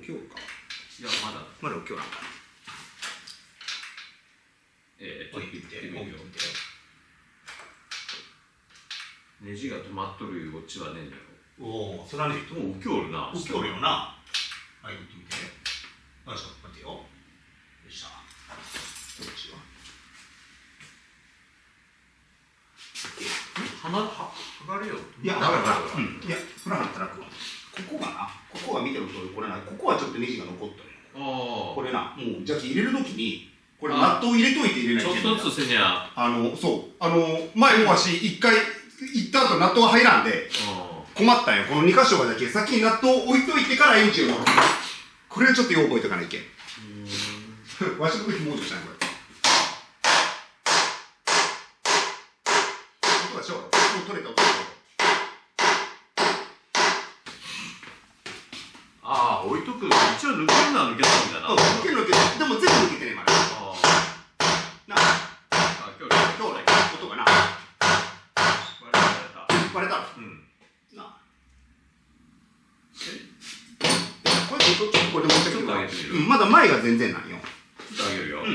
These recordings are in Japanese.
起きようか。いや、まだ起きようなんか。ちょっと言ってみよう。ネジが止まっとるいうこっちはねえんだよ。おお、それはね、もう起きおるな。起きおるよな。はい、言ってみて。よいしょ、待ってよ。よいしょ。どっちは剥がれよ。いや、だから、いや、それはったら、ここがな、ここが見てると、これな、ここはちょっとネジが残っとるよ。これな、もう、じゃあ入れるときに、これ、ナットを入れといて入れないといけない。ちょっとずつせにゃ。そう、前もわし、一回、行った後、ナットが入らんで、困ったんよ。この2箇所だけ、先にナットを置いといてからエンジンを乗る。これはちょっとよう覚えとかないけん。わしの時もうちょしたね、これ。音がしょう。もう取れた音。ああ、置いとく。一応抜けるのは抜けたんだな。抜ける抜ける。でも全部抜けてね、まだ。なあ。今日ね、音がな。割れた。うん。なあ。これちょっとこれで持ってきてくれ。まだ前が全然ないよ。ちょっと上げるよ。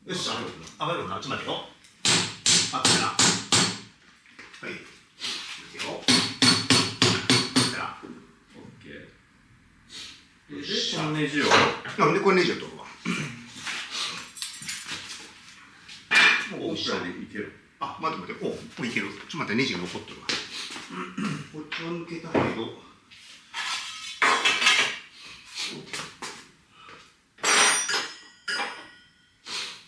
よっしゃ。上がるよな。ちょっと待ってよ。あったな。はい。いくよ。このネジを。で、これネジを取るわ。もう奥らでいける。あ、待って。いける。ちょっと待って、ネジが残ってるわ。こっちは抜けたけど。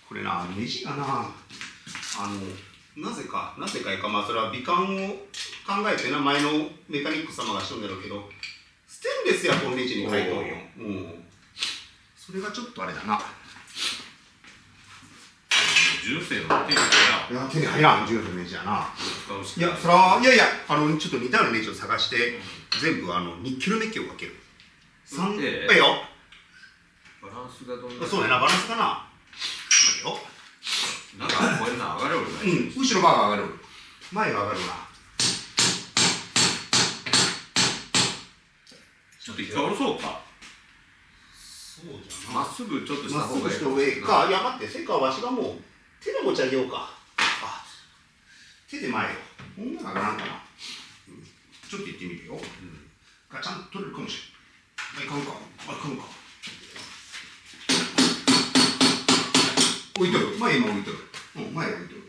これな、ネジがな、なぜかまあ、それは美観を考えてな、前のメカニック様がしとんだろうけど、ステンレスやこのネジに書いとんよ。それがちょっとあれだな。純正の手に入らん。手に入らん、純正のネジやな。いや、それは、ちょっと似たようなネジを探して、全部ニッケルメッキをかける。いいよ。バランスがどんな。そうだな、バランスかな。いいよ。なんか、これな、上がれおるね。後ろバーが上がる。前が上がるな。ちょっと一回下ろそうか。そうじゃな。まっすぐちょっとした方がいい。まっすぐして上か。いや、待って、せっかわしがもう、手で持ち上げようか。手で前よ。こんなの上がらんかな。ちょっと行ってみるよ。ガチャンと取れるかもしれない。買うか。置いとる。前今置いとる。前置いとる。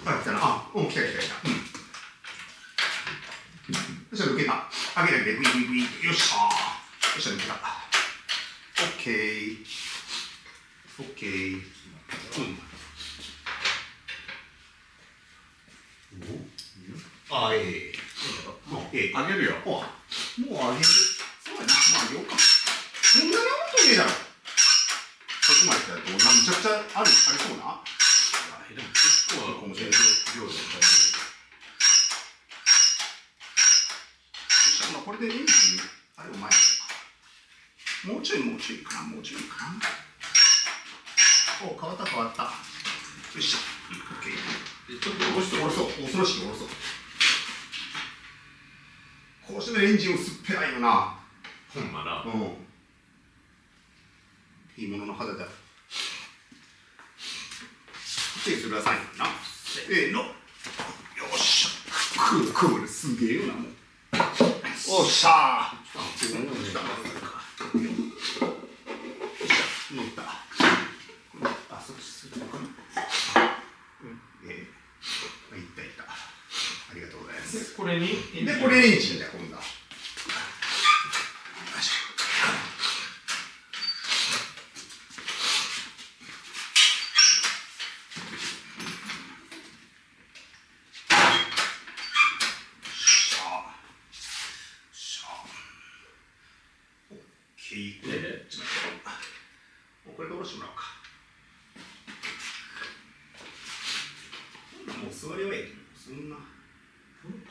来たな。来た。よっしゃ、抜けた。上げて、グイ。よっしゃー。よっしゃ、抜けた。オッケー。上げるよ。もう上げる。そうやな。上げようか。そんなに重くねえだろ。そこまでやると、めちゃくちゃありそうな。でも結構な量で。これでエンジン、あれを前にやろうか。もうちょいかな。変わった。よっしゃ。オッケー。ちょっと下ろそう。恐ろしく下ろそう。こうしてエンジンをすっぺらいよな。ほんまな。いいものの肌だ。手するださいな。せーの。よっしゃ。くるすげえよな、もう。おっしゃー。乗った。そっちかな。いった。ありがとうございます。これにこれエンジンだ、今度は。これで下ろしてもらおうか。もう座りはいいけど、そんな。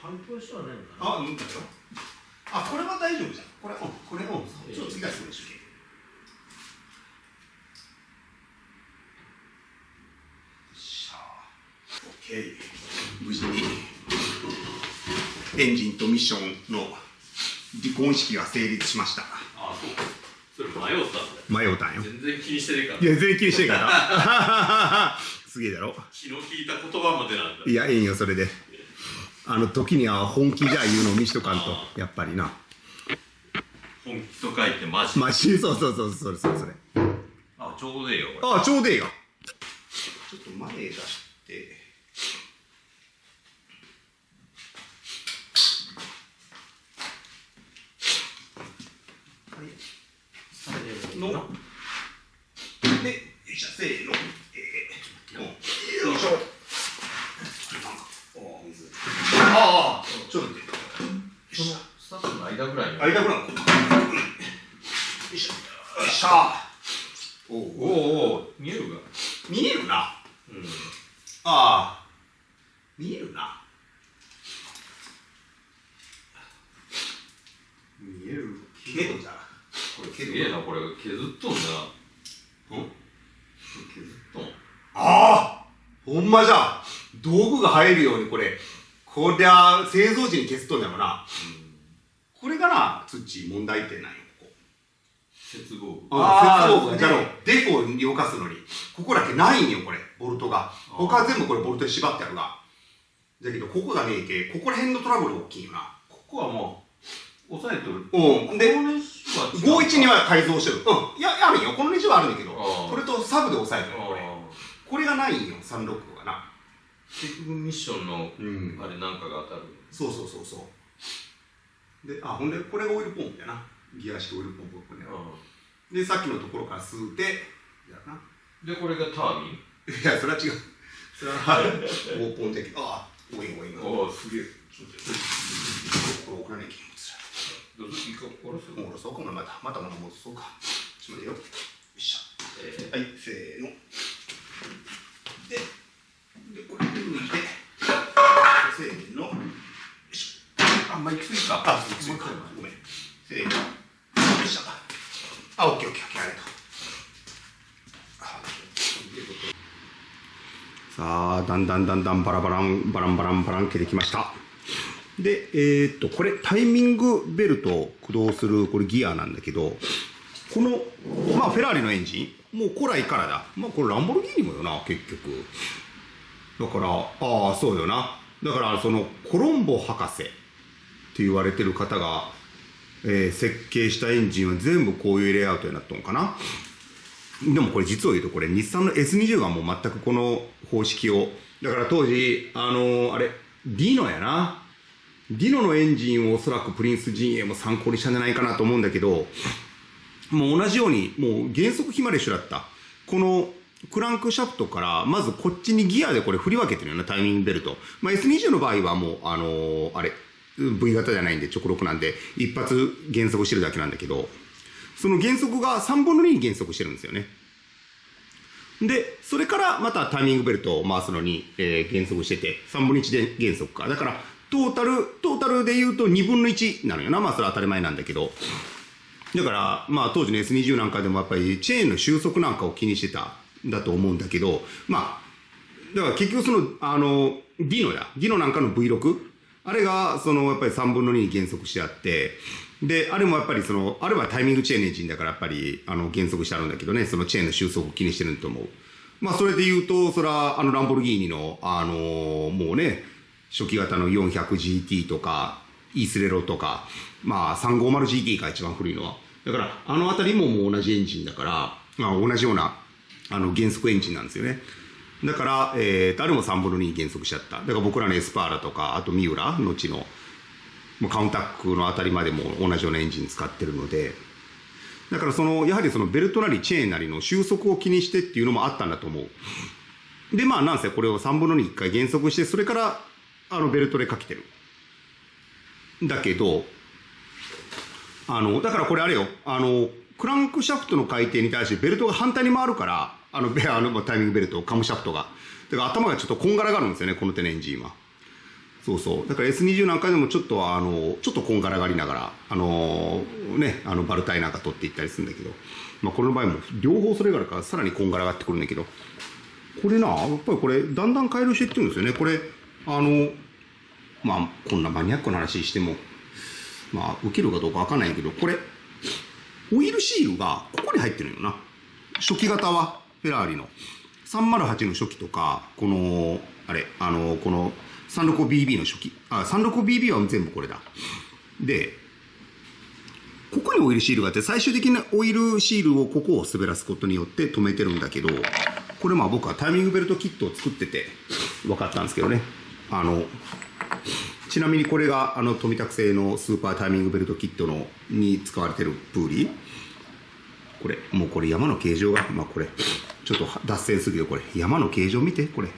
パンクはしてはないのかな。だよ。これは大丈夫じゃん。これ、ちょっと次がすごいでしょ。オッケー。無事に。エンジンとミッションの離婚式が成立しました。ああ、そうそれ迷ったんだよ。迷うたんよ。全然気にしてねえから。いや全然気にしてんからすげえだろ。気の利いた言葉までなんだ。いやええんよそれで。時には本気じゃ言うのを見しとかんとやっぱりな。本気と書いてマジ。マジそうそれ。あ、ちょうどいいよこれ。あちょうどええが。ちょっと前出して。ので、よいしょ、せーの、よいしょ。お水。ああ、ちょっと待って。そのスタッフの間ぐらいに。間ぐらいの。よいしょ。よいしょ。おお、見えるが。見えるな。うん。ああ。見えるな。見える。けどじゃ。これすげえな、これ削っとんな。うん。削っとん。ああ。ほんまじゃ。道具が入るようにこれ。こりゃ製造時に削っとんじゃろな。これがな、土問題点なんよ。接合部。接合部じゃろ。デフォを動かすのに。ここだけないんよ、これ。ボルトが。他は全部これボルトで縛ってあるが。だけど、ここがねえけ、ここら辺のトラブル大きいよな。ここはもう、押さえてる。うん。で、512はは改造してる。うん。いや、あるよ。このネジはあるんだけど、あこれとサブで押さえてる、これ。あこれがないんよ、365がな。結局ミッションの、うんあれなんかが当たる。そう。で、ほんで、これがオイルポンプやな。ギア式オイルポンプこれね。で、さっきのところから吸うて、やな。で、これがタービン。いや、それは違う。それは、オープン的。ああ、おい。おお、すげえ。これ送らなきゃいけない。どうぞ、いいか、おろすもう下ろそうかな、また戻そうか。ちょっと待ってよ。よいしょ。はい、せーの。で、これで抜いて、せーの。よいしょ。あんまりきついか。あ、すいません。ごめん。せーの。よいしょ。あ、オッケー、ありがとう。さあ、だんだんバラン切れてきました。で、これタイミングベルトを駆動するこれギアなんだけど、この、まあフェラーリのエンジン、もう古来からだ。まあこれランボルギーニもよな、結局。だから、ああ、そうよな。だからそのコロンボ博士って言われてる方が、設計したエンジンは全部こういうレイアウトになったのかな。でもこれ実を言うとこれ日産の S20 がもう全くこの方式を、だから当時、あれ、ディノやな。ディノのエンジンをおそらくプリンス陣営も参考にしたんじゃないかなと思うんだけど、もう同じように、もう原則比まで一緒だった。このクランクシャフトから、まずこっちにギアでこれ振り分けてるようなタイミングベルト。まあ、S20 の場合はもう、あれ、V 型じゃないんで直6なんで、一発減速してるだけなんだけど、その減速が3分の2に減速してるんですよね。で、それからまたタイミングベルトを回すのに、減速してて、3分の1で減速か。だから、トータルで言うと2分の1なのよな。まあそれは当たり前なんだけど。だから、まあ当時の S20 なんかでもやっぱりチェーンの収束なんかを気にしてたんだと思うんだけど、まあ、だから結局その、ディノなんかの V6、あれがそのやっぱり3分の2に減速してあって、で、あれもやっぱりその、あれはタイミングチェーンエンジンだからやっぱり減速してあるんだけどね、そのチェーンの収束を気にしてると思う。まあそれで言うと、それはランボルギーニのもうね、初期型の 400GT とか、イスレロとか、まあ 350GT が一番古いのは。だから、あたりももう同じエンジンだから、まあ同じような、減速エンジンなんですよね。だから、あれも3分の2に減速しちゃった。だから僕らのエスパーラとか、あとミューラ、後の、カウンタックのあたりまでも同じようなエンジン使ってるので、だからやはりそのベルトなりチェーンなりの収束を気にしてっていうのもあったんだと思う。で、まあなんせこれを3分の2一回減速して、それから、ベルトでかけてる。だけど、だからこれあれよ、クランクシャフトの回転に対してベルトが反対に回るから、タイミングベルト、カムシャフトが。だから頭がちょっとこんがらがるんですよね、この手のエンジンは。そうそう。だから S20 なんかでもちょっとちょっとこんがらがりながら、バルタイなんか取っていったりするんだけど、まあこの場合も両方それがあるからさらにこんがらがってくるんだけど、これな、やっぱりこれだんだん改良していってるんですよね。これ、まあこんなマニアックな話してもまあ受けるかどうかわかんないけど、これオイルシールがここに入ってるよな。初期型はフェラーリの308の初期とか、このあれこの 36BB の初期、36BB は全部これだ。でここにオイルシールがあって、最終的なオイルシールをここを滑らすことによって止めてるんだけど、これまあ僕はタイミングベルトキットを作ってて分かったんですけどね。ちなみにこれが富田製のスーパータイミングベルトキットのに使われてるプーリー。これもうこれ山の形状が、まあこれちょっと脱線するけど、これ山の形状見て、これ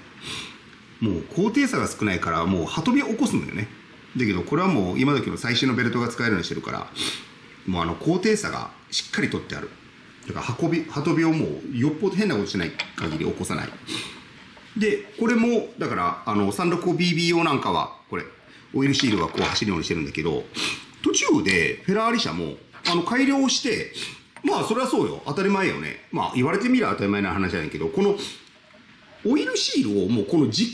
もう高低差が少ないからもう羽飛びを起こすんだよね。だけどこれはもう今時の最新のベルトが使えるようにしてるから、もう高低差がしっかりとってある。だから羽飛びをもうよっぽど変なことしない限り起こさない。でこれもだから365BB 用なんかはこれオイルシールがこう走るようにしてるんだけど、途中でフェラーリ社も改良して、まあそれはそうよ、当たり前よね。まあ言われてみれば当たり前な話じゃないけど、このオイルシールをもうこの軸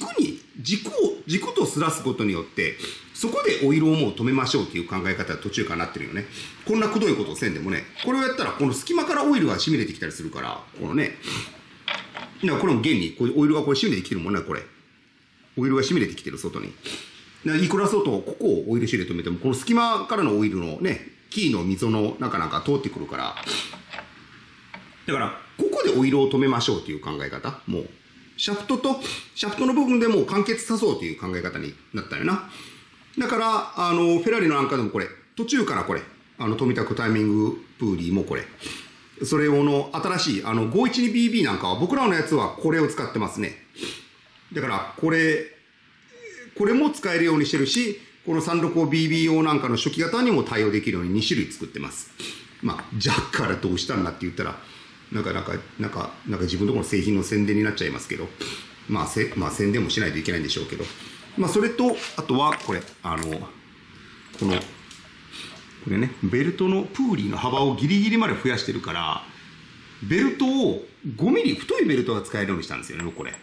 とすらすことによって、そこでオイルをもう止めましょうっていう考え方が途中からなってるよね。こんなくどいことをせんでもね、これをやったらこの隙間からオイルが染み出てきたりするから、このね、だからこれも現にこうオイルがこれ染み出てきてるもんね、これ。オイルが染み出てきてる外に。いくら外ここをオイルシールで止めても、この隙間からのオイルのね、キーの溝の中なんか通ってくるから、だからここでオイルを止めましょうっていう考え方、もうシャフトの部分でもう完結さそうという考え方になったよな。だからフェラーリのなんかでもこれ途中からこれ富田タイミングプーリーもこれ、それ用の新しい512BB なんかは僕らのやつはこれを使ってますね。だからこれも使えるようにしてるし、この 365BB 用なんかの初期型にも対応できるように2種類作ってます。まあジャックからどうしたんだって言ったらなんか自分のところの製品の宣伝になっちゃいますけど、まあ宣伝もしないといけないんでしょうけど、まあそれとあとはこれこれね、ベルトのプーリーの幅をギリギリまで増やしてるから、ベルトを5ミリ太いベルトが使えるようにしたんですよね。これ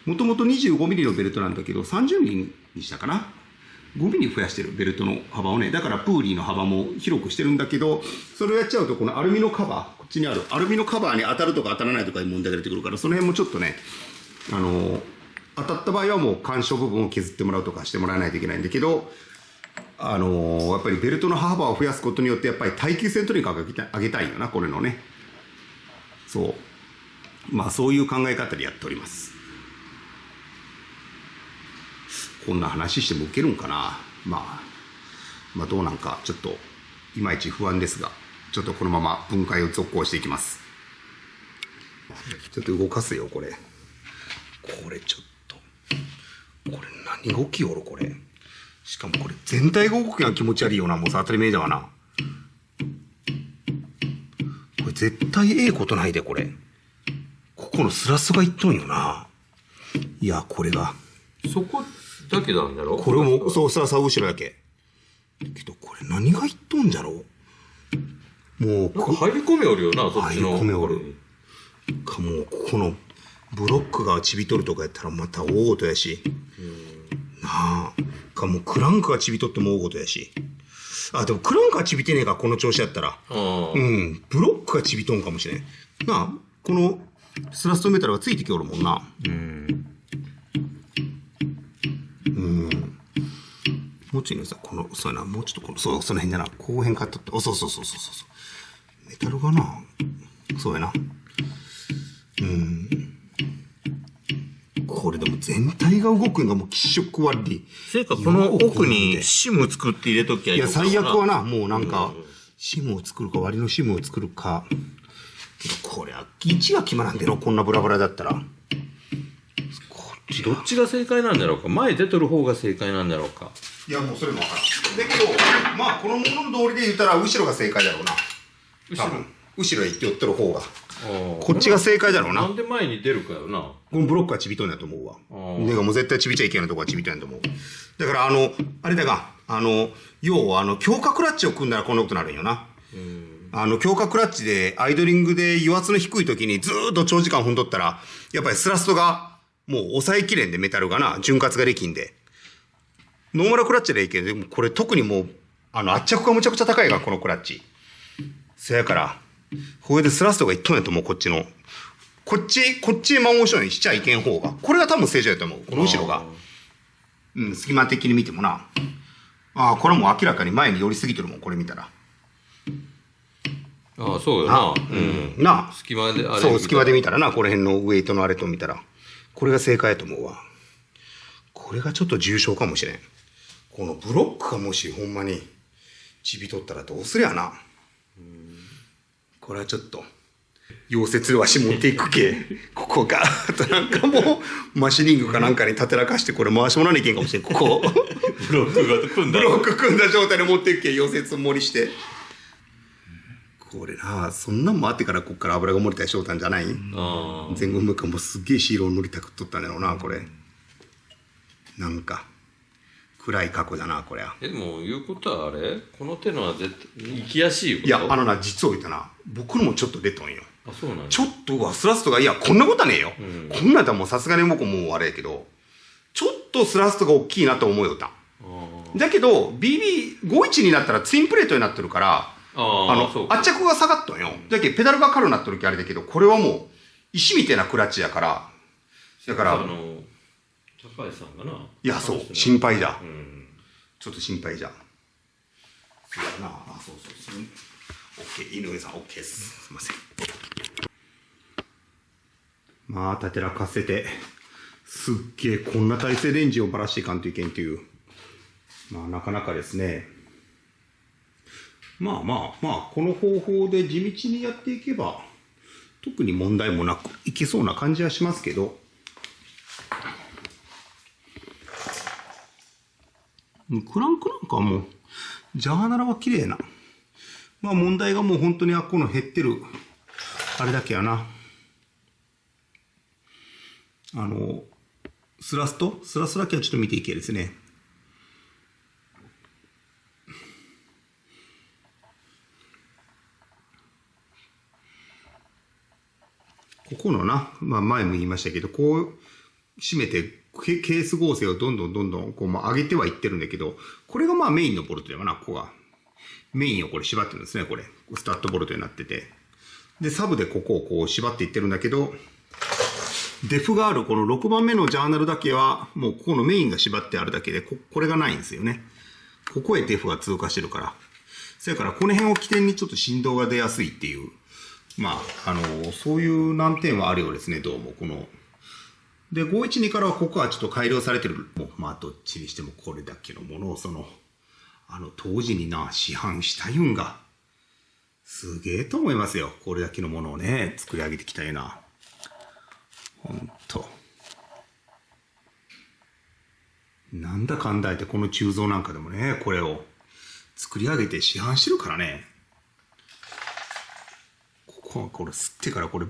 もともと25ミリのベルトなんだけど30ミリにしたかな。5ミリ増やしてるベルトの幅をね。だからプーリーの幅も広くしてるんだけど、それをやっちゃうとこのアルミのカバー、こっちにあるアルミのカバーに当たるとか当たらないとかいう問題が出てくるから、その辺もちょっとね当たった場合はもう干渉部分を削ってもらうとかしてもらわないといけないんだけど、やっぱりベルトの幅を増やすことによってやっぱり耐久性とにかく上げたいよな、これのね。そうまあそういう考え方でやっております。こんな話しても受けるんかな。まあどうなんかちょっといまいち不安ですが、ちょっとこのまま分解を続行していきます。ちょっと動かすよ、これちょっとこれ何が起きよるこれ。しかもこれ全体が動くのが気持ち悪いよな。もうさ当たり前だわな。これ絶対ええことないで、これここのスラスがいっとんよな。いやこれがそこだけなんだろ。これもそう、スラスは後ろだけけど、これ何がいっとんじゃろ。もうなんか入り込めおるよな、そっちの。入り込めおるか。もうここのブロックがちびとるとかやったらまた大事やし、なあかもうクランクがちびとっても大事やし、でもクランクがちびてねえか、この調子やったら。ブロックがちびとんかもしれんなあ。このスラストメタルがついてきおるもんな。もうちょいのさ、そうやな、もうちょっとその辺だな、後辺から取って、そう。メタルがな、そうやな。これでも全体が動くんがもう気色悪い。それかこの奥にシム作って入れときゃいいのかな。いや最悪はな、もうなんか、シムを作るか割りのシムを作るか。これは位置が決まらんでろ、こんなブラブラだったら。どっちが正解なんだろうか。前出とる方が正解なんだろうか。いやもうそれも分からん。だけどまあこのものの通りで言ったら後ろが正解だろうな。多分後ろへ行って寄ってる方がこっちが正解だろうな。なんで前に出るかよな。このブロックはちびとんやと思うわ。だからもう絶対ちびちゃいけないとこはちびとんやと思う。だからあれだが要は強化クラッチを組んだらこんなことになるんよな。強化クラッチでアイドリングで油圧の低い時にずーっと長時間踏んどったらやっぱりスラストがもう抑えきれんで、メタルがな、潤滑ができんで。ノーマルクラッチでいいけど、でもこれ特にもう、圧着がむちゃくちゃ高いが、このクラッチ。そやから、これでスラストがいっとんやと思う、こっちの。こっちへマンモーションにしちゃいけん方が。これが多分正常やと思う。この後ろが。うん、隙間的に見てもな。ああ、これもう明らかに前に寄りすぎてるもん、これ見たら。ああ、そうよな。うん。なあ。隙間であれ。そう、隙間で見たらな、この辺のウエイトのあれと見たら。これが正解やと思うわ。これがちょっと重症かもしれん。このブロックがもしほんまにちびとったらどうすりゃな。これはちょっと、溶接で足持っていくけ。ここが、あとなんかもう、マシニングかなんかに立てらかして、これ回してもらわなきゃいけんかもしれん。ここ。ブロックが組んだ。ブロック組んだ状態で持っていくけ。溶接盛りして。これな、そんなんもあってからこっから油が漏れたりしようたんじゃない？前後向かもうすっげえシールを塗りたくっとったんだろうな、これ。なんか、暗い過去だな、これは。でも、言うことはあれこの手のは絶対、行きやすいこと？いや、実を言ったな、僕のもちょっと出とんよ。あ、そうなんや。ちょっとスラストが、いや、こんなことはねえよ。こんなんやったらもうさすがに僕もうあれやけど、ちょっとスラストが大きいなと思うよった。だけど、BB51 になったらツインプレートになってるから、圧着が下がっとんよ。だけど、ペダルが軽くなっとるけあれだけど、これはもう、石みたいなクラッチやから、だから、高橋さんがな。いや、そう、心配じゃ。ちょっと心配じゃ。そうだな、そう。オッケー、井上さん、オッケーです。すいません。まあ、立てらかせて、すっげえ、こんな体勢でエンジンをばらしていかんといけんという。まあ、なかなかですね。まあ、この方法で地道にやっていけば、特に問題もなくいけそうな感じはしますけど、クランクなんかはもう、ジャーナルは綺麗な。まあ問題がもう本当にこの減ってる、あれだけやな。スラスだけはちょっと見ていけですね。ここのな、まあ前も言いましたけど、こう締めて、ケース合成をどんどんこう、まあ、上げてはいってるんだけど、これがまあメインのボルトだよな、ここが。メインをこれ縛ってるんですね、これ。スタッドボルトになってて。で、サブでここをこう縛っていってるんだけど、デフがあるこの6番目のジャーナルだけは、もうここのメインが縛ってあるだけで、これがないんですよね。ここへデフが通過してるから。それからこの辺を起点にちょっと振動が出やすいっていう、まあ、そういう難点はあるようですね、どうも。この、で、512からはここはちょっと改良されてる。もう、まあ、どっちにしてもこれだけのものを、当時にな、市販したいんが、すげえと思いますよ。これだけのものをね、作り上げてきたよな。ほんと。なんだかんだ言って、この鋳造なんかでもね、これを作り上げて市販してるからね。ここはこれ吸ってからこれ、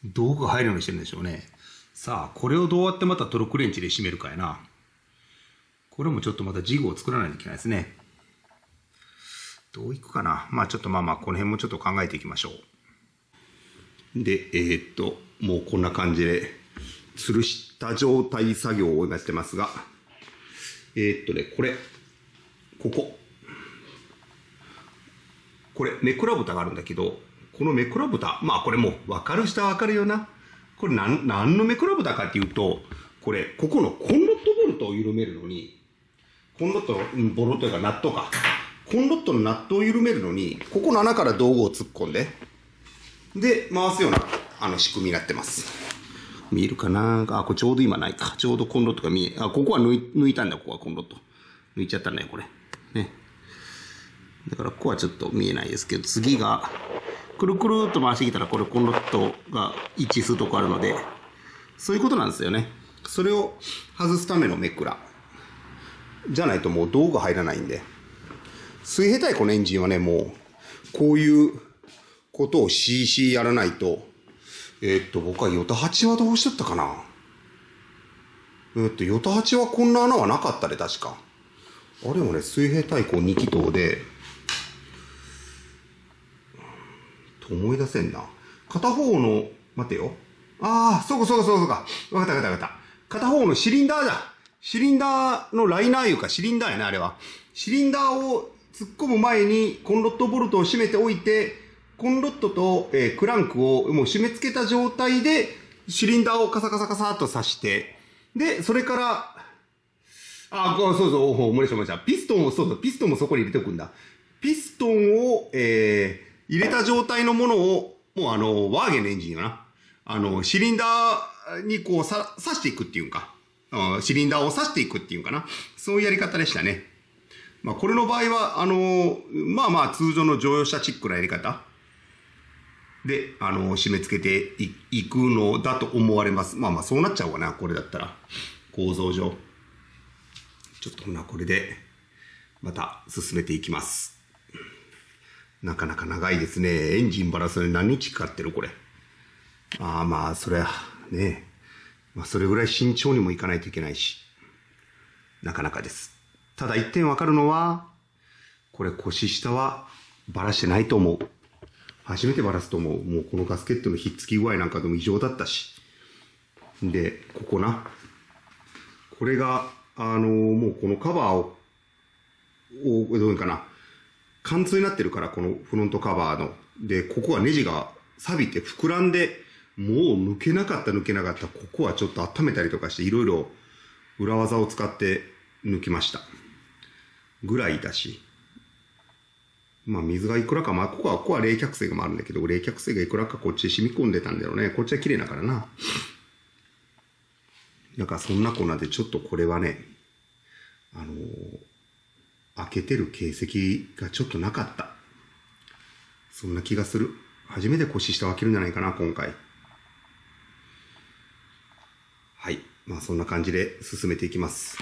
道具が入るようにしてるんでしょうね。さあ、これをどうやってまたトルクレンチで締めるかやな。これもちょっとまたジグを作らないといけないですね。どういくかな。まあちょっとこの辺もちょっと考えていきましょう。で、もうこんな感じで、吊るした状態作業を今やってますが、これ、めくら蓋があるんだけど、このめくら蓋、まあこれもう分かる人は分かるよな。これ何のめくら蓋かっていうと、ここのコンロットボルトを緩めるのに、コンロットのボルトがナットか。コンロットのナットを緩めるのに、ここの穴から道具を突っ込んで、で、回すような、仕組みになってます。見えるかなあ、これちょうど今ないか。ちょうどコンロットがここは抜いたんだ、ここはコンロット。抜いちゃったね、これ。ね。だから、ここはちょっと見えないですけど、次が、くるくるっと回してきたら、これコンロットが一致するとこあるので、そういうことなんですよね。それを外すためのめくら。じゃないともう道具入らないんで。水平対向のエンジンはね、もう、こういうことを CC やらないと、僕はヨタ8はどうしとったかな。ヨタ8はこんな穴はなかったで、確か。あれもね、水平対向2気筒で、思い出せんな。片方の、待てよ。そうか。わかった。片方のシリンダーだ。シリンダーのライナーいうかシリンダーやね、あれは。シリンダーを突っ込む前にコンロットボルトを締めておいて、コンロットと、クランクをもう締め付けた状態で、シリンダーをカサカサカサっと刺して、で、それから、そうそう、思い出した。ピストンを、ピストンもそこに入れておくんだ。ピストンを、入れた状態のものを、もうワーゲンのエンジンよな。シリンダーにこう刺していくっていうんか。シリンダーを刺していくっていうんかな。そういうやり方でしたね。まあ、これの場合は、通常の乗用車チックなやり方で、締め付けていくのだと思われます。そうなっちゃうかな、これだったら。構造上。ちょっとこれで、また進めていきます。なかなか長いですね。エンジンバラすのに何日かかってる、これ。それは、ね。それぐらい慎重にもいかないといけないし。なかなかです。ただ一点わかるのは、これ腰下はバラしてないと思う。初めてバラすと思う。もうこのガスケットのひっつき具合なんかでも異常だったし。で、ここな。これが、もうこのカバーを、どういうかな。貫通になってるから、このフロントカバーの。で、ここはネジが錆びて膨らんで、もう抜けなかった。ここはちょっと温めたりとかして、いろいろ裏技を使って抜きました。ぐらいだし。水がいくらか、ここは冷却水がもあるんだけど、冷却水がいくらかこっち染み込んでたんだろうね。こっちは綺麗だからな。だからそんなこんなでちょっとこれはね、開けてる形跡がちょっとなかった。そんな気がする。初めて腰下を開けるんじゃないかな、今回。はい。そんな感じで進めていきます。